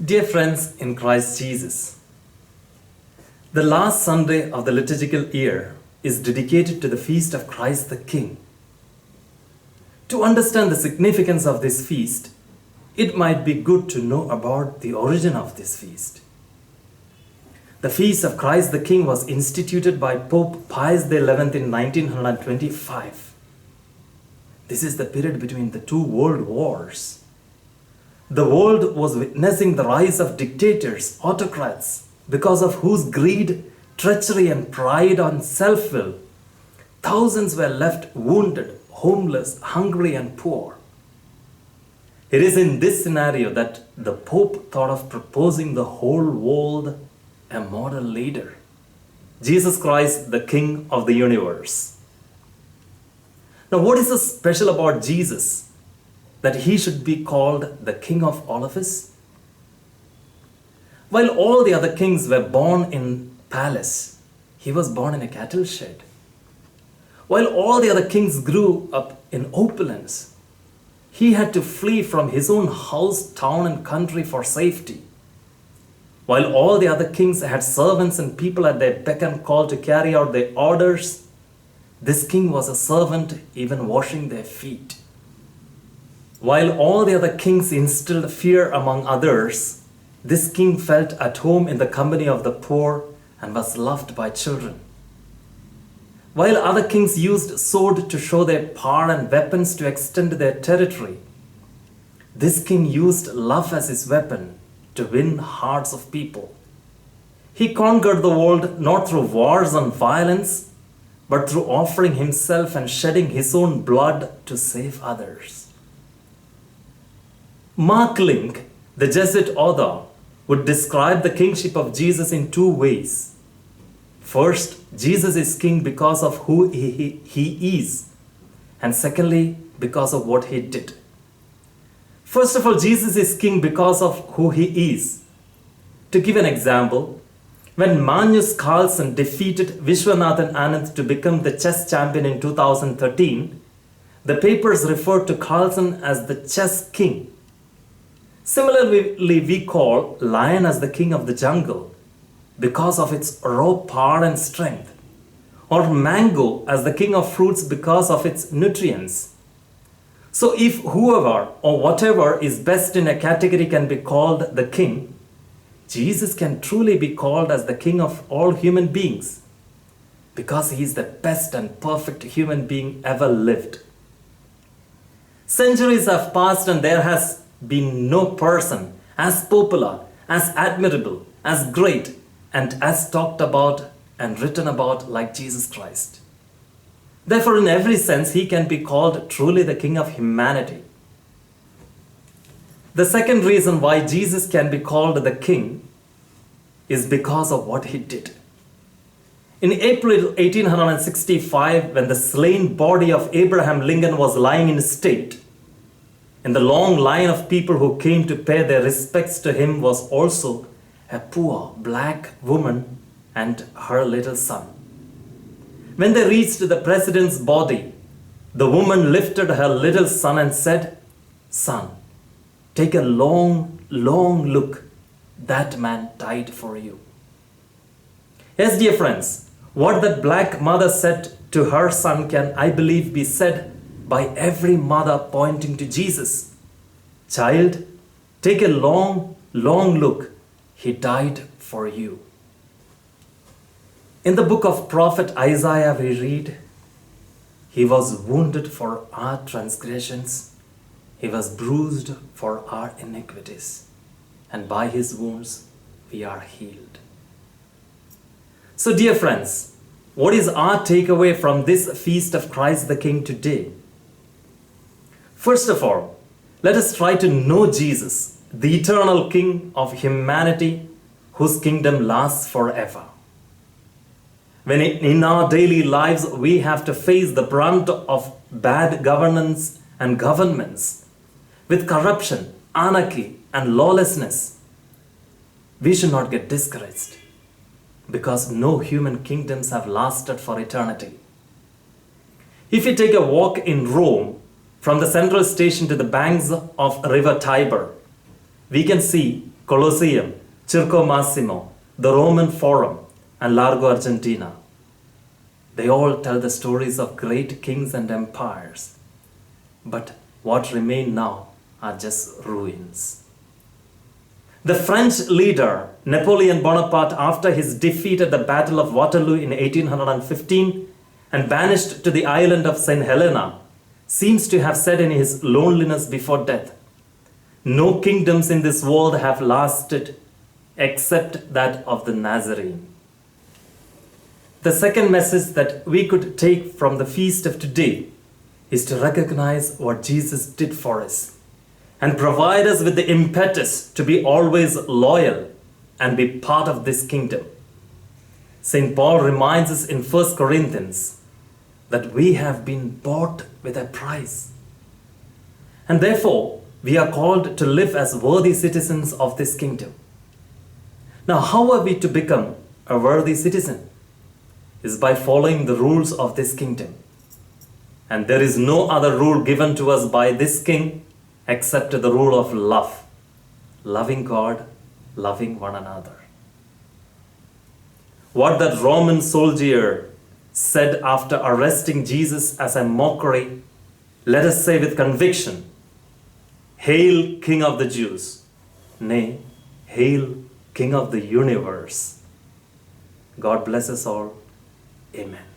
Dear friends in Christ Jesus, the last Sunday of the liturgical year is dedicated to the feast of Christ the King. To understand the significance of this feast, it might be good to know about the origin of this feast. The feast of Christ the King was instituted by Pope Pius XI in 1925. This is the period between the two world wars. The world was witnessing the rise of dictators, autocrats, because of whose greed, treachery, and pride on self-will, thousands were left wounded, homeless, hungry, and poor. It is in this scenario that the Pope thought of proposing the whole world a model leader, Jesus Christ, the King of the universe. Now, what is so special about Jesus that he should be called the King of all of us? While all the other kings were born in palace, he was born in a cattle shed. While all the other kings grew up in opulence, he had to flee from his own house, town, and country for safety. While all the other kings had servants and people at their beck and call to carry out their orders, this king was a servant, even washing their feet. While all the other kings instilled fear among others, this king felt at home in the company of the poor and was loved by children. While other kings used sword to show their power and weapons to extend their territory, this king used love as his weapon to win hearts of people. He conquered the world not through wars and violence, but through offering himself and shedding his own blood to save others. Mark Link, the Jesuit author, would describe the kingship of Jesus in two ways. First, Jesus is king because of who he is, and secondly, because of what he did. First of all, Jesus is king because of who he is. To give an example, when Magnus Carlsen defeated Vishwanathan Anand to become the chess champion in 2013, the papers referred to Carlsen as the chess king. Similarly, we call lion as the king of the jungle because of its raw power and strength, or mango as the king of fruits because of its nutrients. So if whoever or whatever is best in a category can be called the king, Jesus can truly be called as the king of all human beings because he is the best and perfect human being ever lived. Centuries have passed and there has been no person as popular, as admirable, as great, and as talked about and written about like Jesus Christ. Therefore, in every sense, he can be called truly the King of humanity. The second reason why Jesus can be called the King is because of what he did. In April 1865, when the slain body of Abraham Lincoln was lying in state, in the long line of people who came to pay their respects to him was also a poor black woman and her little son. When they reached the president's body, the woman lifted her little son and said, "Son, take a long, long look. That man died for you." Yes, dear friends, what that black mother said to her son can, I believe, be said by every mother pointing to Jesus. "Child, take a long, long look. He died for you." In the book of prophet Isaiah, we read, "He was wounded for our transgressions. He was bruised for our iniquities. And by his wounds we are healed." So, dear friends, what is our takeaway from this feast of Christ the King today? First of all, let us try to know Jesus, the eternal King of humanity, whose kingdom lasts forever. When in our daily lives we have to face the brunt of bad governance and governments, with corruption, anarchy, and lawlessness, we should not get discouraged because no human kingdoms have lasted for eternity. If you take a walk in Rome, from the central station to the banks of river Tiber, we can see Colosseum, Circo Massimo, the Roman Forum, and Largo Argentina. They all tell the stories of great kings and empires. But what remain now are just ruins. The French leader Napoleon Bonaparte, after his defeat at the Battle of Waterloo in 1815 and banished to the island of St. Helena, seems to have said in his loneliness before death, "No kingdoms in this world have lasted except that of the Nazarene." The second message that we could take from the feast of today is to recognize what Jesus did for us and provide us with the impetus to be always loyal and be part of this kingdom. St. Paul reminds us in 1 Corinthians that we have been bought with a price. And therefore, we are called to live as worthy citizens of this kingdom. Now, how are we to become a worthy citizen? Is by following the rules of this kingdom. And there is no other rule given to us by this king except the rule of love. Loving God, loving one another. What that Roman soldier said after arresting Jesus as a mockery, let us say with conviction, "Hail, King of the Jews." Nay, hail, King of the universe. God bless us all. Amen.